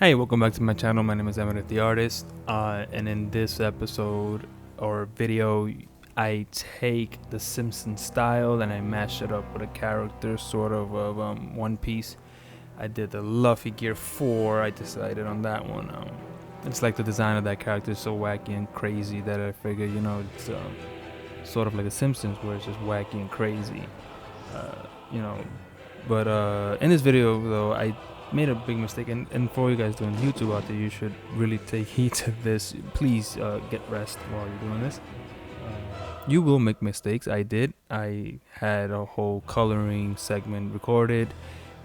Hey, welcome back to my channel. My name is amadith.c, and in this episode or video, I take the Simpsons style and I mash it up with a character sort of One Piece. I did the Luffy Gear 4. I decided on that one. It's like the design of that character is so wacky and crazy that I figured, it's sort of like the Simpsons, where it's just wacky and crazy. Uh, you know, but in this video though, I made a big mistake, and for you guys doing YouTube out there, you should really take heed to this. Please get rest while you're doing this. You will make mistakes. I did. I had a whole coloring segment recorded.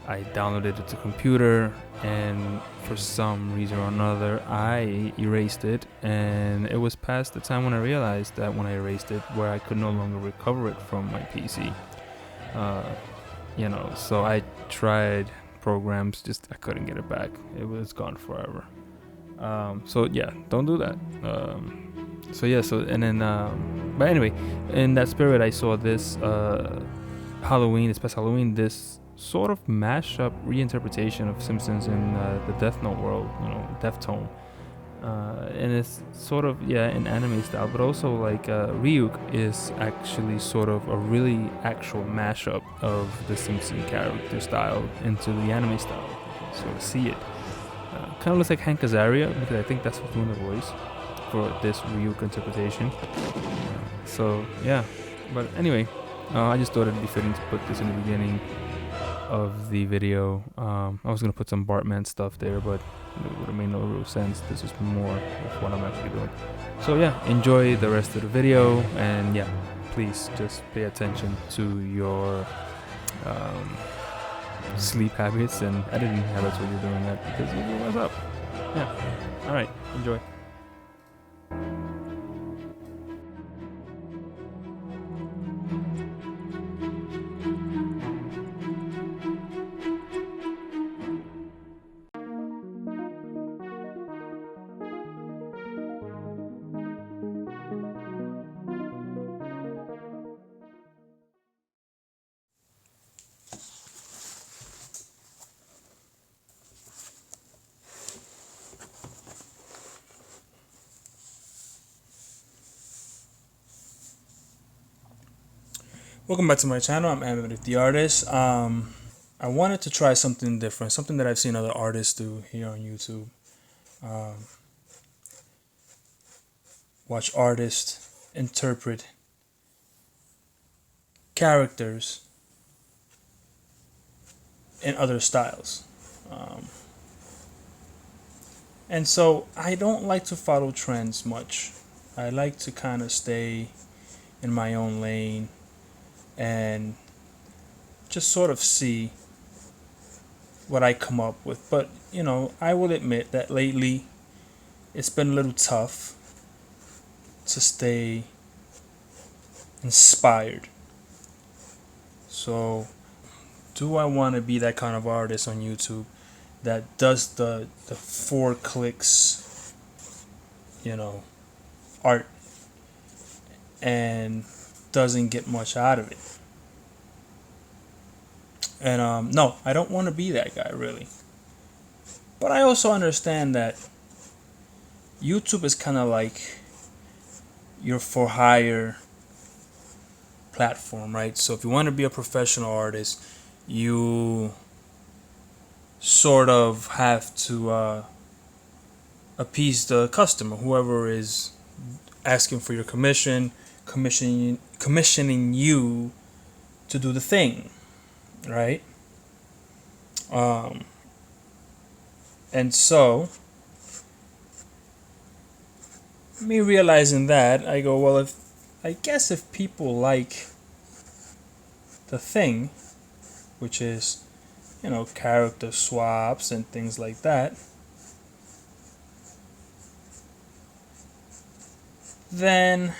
I downloaded it to computer, and for some reason or another I erased it, and it was past the time when I realized that when I erased it, where I could no longer recover it from my PC. So I tried programs, just I couldn't get it back. It was gone forever. So yeah, don't do that. But anyway, in that spirit, I saw this this past Halloween, this sort of mashup reinterpretation of Simpsons in the Death Note world, Death Tone. And it's sort of in anime style, but also like Ryuk is actually sort of a really actual mashup of the Simpson character style into the anime style. You can sort of see it. Kind of looks like Hank Azaria, because I think that's who's doing the voice for this Ryuk interpretation. So yeah, but anyway, I just thought it'd be fitting to put this in the beginning of the video. I was gonna put some Bartman stuff there, but it would have made no real sense. This is more of what I'm actually doing. So yeah, enjoy the rest of the video, and yeah, please just pay attention to your sleep habits and editing habits when you're doing that, because you will mess up. Yeah. All right. Enjoy. Welcome back to my channel. I'm amadith.c. I wanted to try something different, something that I've seen other artists do here on YouTube. Watch artists interpret characters in other styles. And so I don't like to follow trends much. I like to kind of stay in my own lane and just sort of see what I come up with. But, I will admit that lately it's been a little tough to stay inspired. So, do I want to be that kind of artist on YouTube that does the 4 clicks, art, and doesn't get much out of it? And no, I don't want to be that guy, really. But I also understand that YouTube is kind of like your for hire platform, right? So if you want to be a professional artist, you sort of have to appease the customer, whoever is asking for your commissioning you to do the thing, right? And so, me realizing that, I go, well, if people like the thing, which is, character swaps and things like that, then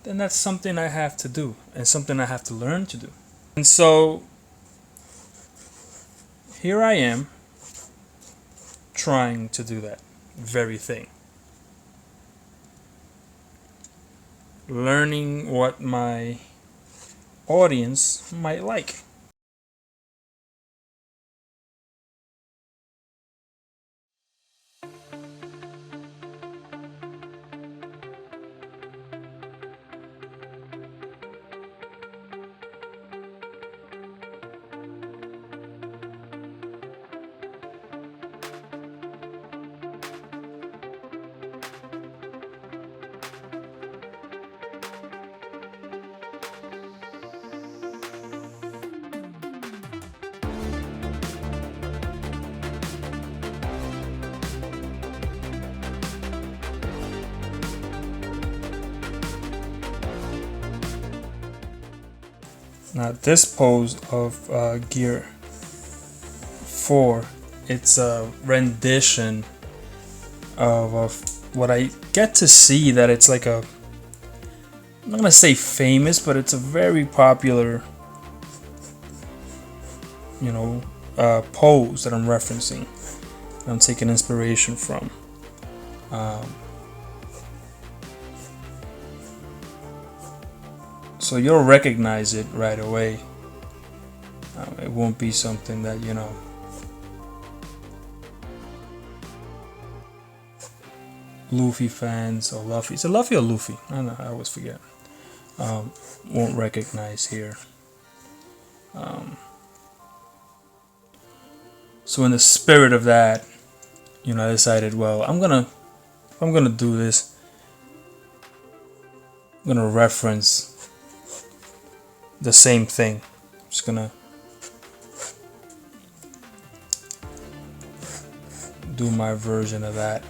that's something I have to do, and something I have to learn to do. And so here I am trying to do that very thing. Learning what my audience might like. Now this pose of gear 4, it's a rendition of what I get to see, that it's like a, I'm not gonna say famous, but it's a very popular, pose that I'm referencing, that I'm taking inspiration from. So you'll recognize it right away. It won't be something that, Luffy fans or Luffy. Is it Luffy or Luffy? I don't know, I always forget. Won't recognize here. So in the spirit of that, I decided, well, if I'm gonna do this, I'm gonna reference the same thing. I'm just gonna do my version of that.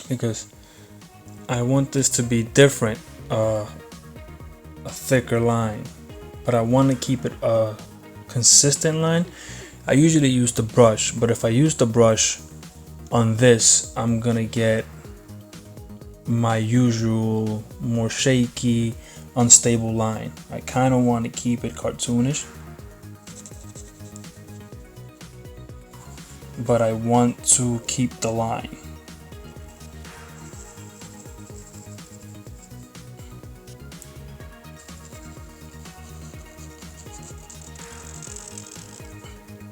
Because I want this to be different, a thicker line, but I want to keep it a consistent line. I usually use the brush, but if I use the brush on this, I'm gonna get my usual more shaky, unstable line. I kind of want to keep it cartoonish, but I want to keep the line.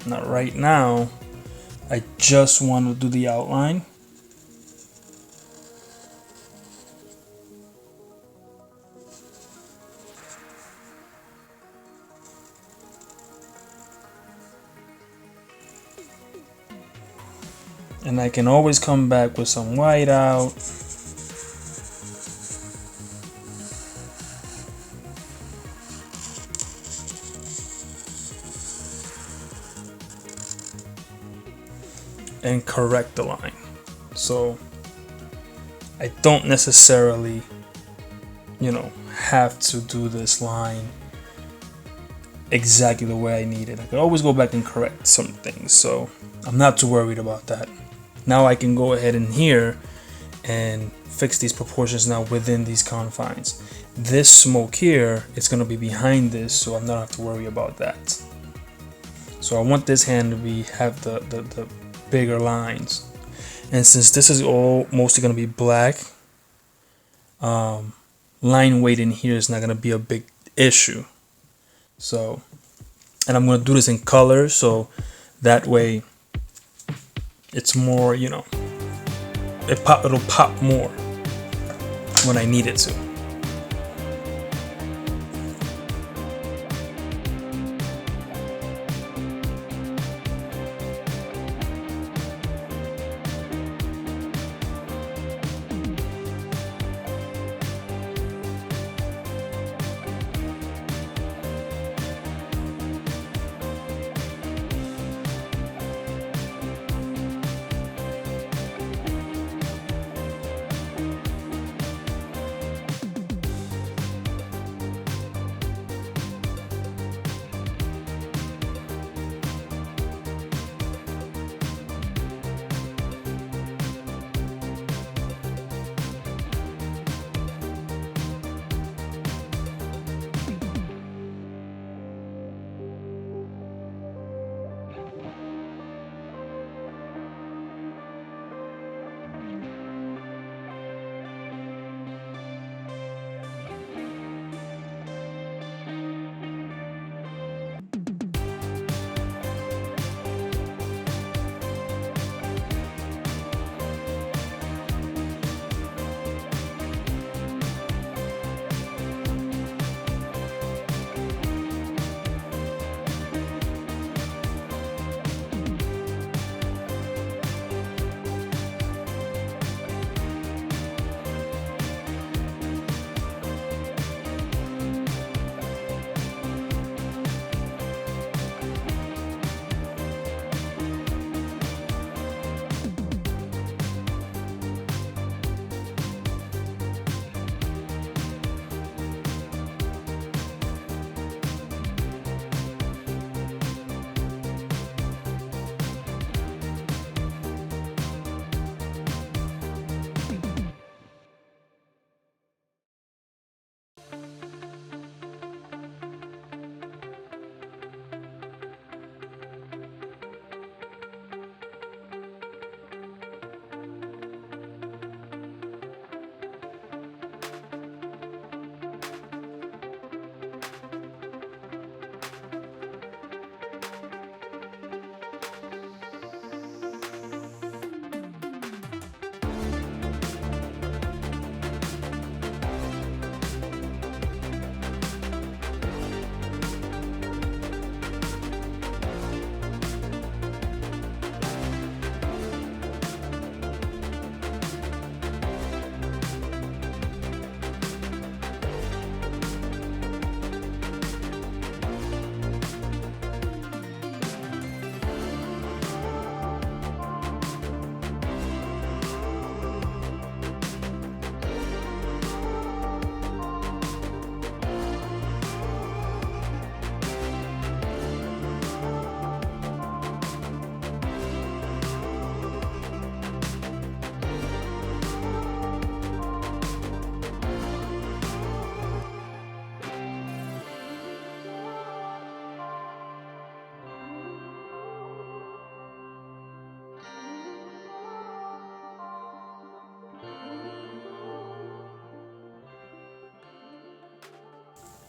Now, right now, I just want to do the outline. And I can always come back with some white out. And correct the line. So I don't necessarily, have to do this line exactly the way I need it. I can always go back and correct some things, so I'm not too worried about that. Now I can go ahead in here and fix these proportions now within these confines. This smoke here is going to be behind this, so I'm not have to worry about that. So I want this hand to have the bigger lines, and since this is all mostly going to be black, line weight in here is not going to be a big issue. So, and I'm going to do this in color, so that way it's more, it'll pop more when I need it to.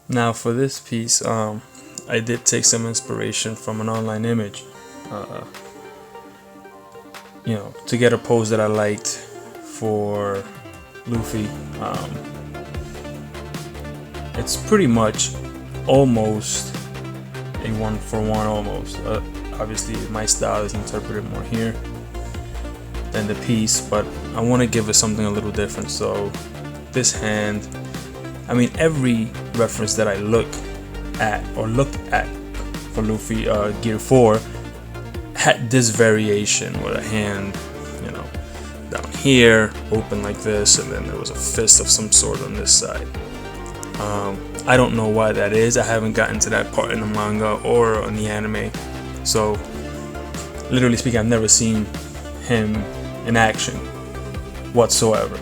Now for this piece, I did take some inspiration from an online image, uh, to get a pose that I liked for Luffy. It's pretty much almost a one for one almost. Obviously my style is interpreted more here than the piece, but I want to give it something a little different. So this hand, I mean, every reference that I looked at for Luffy Gear 4 had this variation with a hand, down here, open like this, and then there was a fist of some sort on this side. I don't know why that is. I haven't gotten to that part in the manga or in the anime, so literally speaking, I've never seen him in action whatsoever.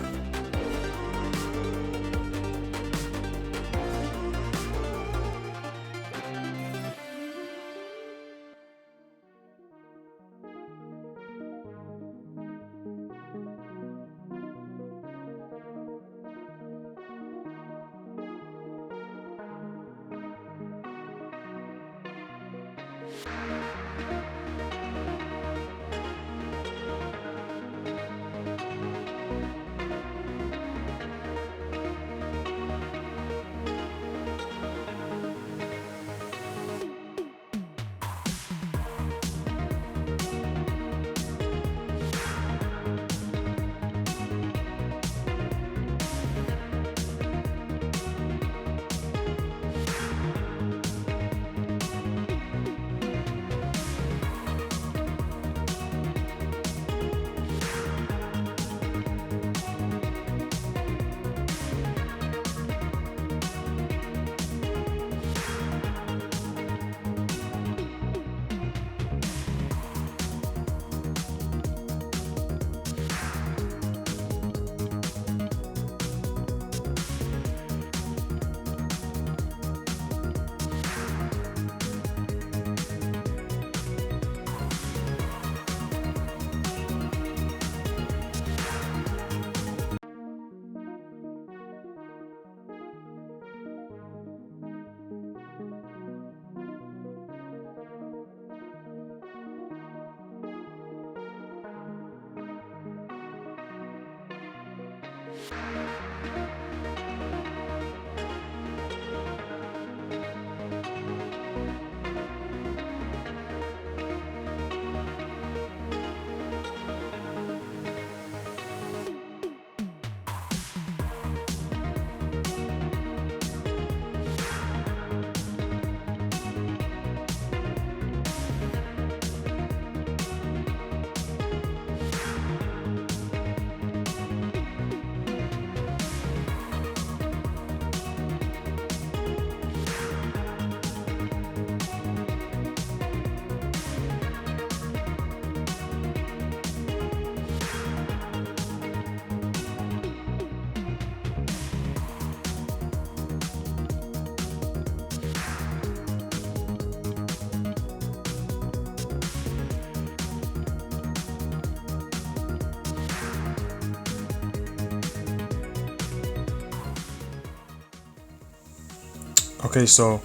Okay, so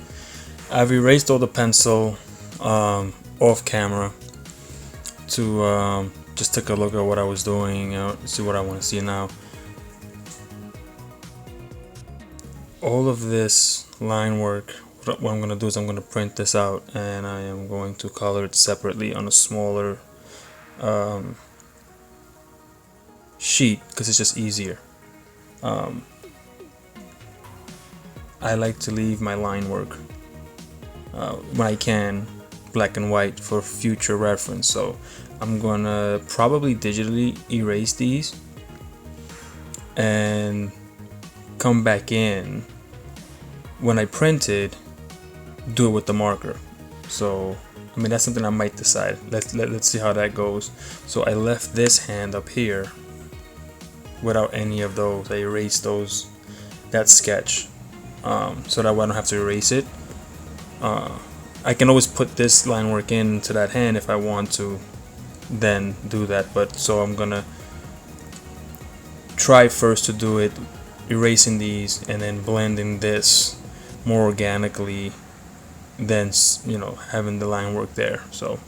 I've erased all the pencil off camera to just take a look at what I was doing, see what I want to see now. All of this line work, what I'm going to do is I'm going to print this out, and I am going to color it separately on a smaller sheet because it's just easier. I like to leave my line work when I can black and white for future reference, so I'm gonna probably digitally erase these and come back in when I printed, do it with the marker. So I mean, that's something I might decide. Let's see how that goes. So I left this hand up here without any of those. I erased that sketch so that way I don't have to erase it. I can always put this line work into that hand if I want to then do that, but so I'm gonna try first to do it erasing these and then blending this more organically than, you know, having the line work there. So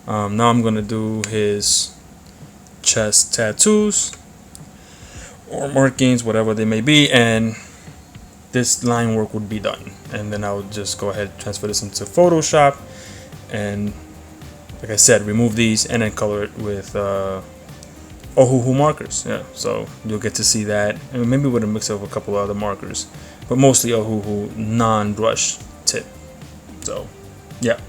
now I'm gonna do his chest tattoos or markings, whatever they may be, and this line work would be done. And then I would just go ahead and transfer this into Photoshop, and like I said, remove these and then color it with Ohuhu markers. Yeah, so you'll get to see that, and maybe with a mix of a couple other markers, but mostly Ohuhu non-brush tip. So yeah.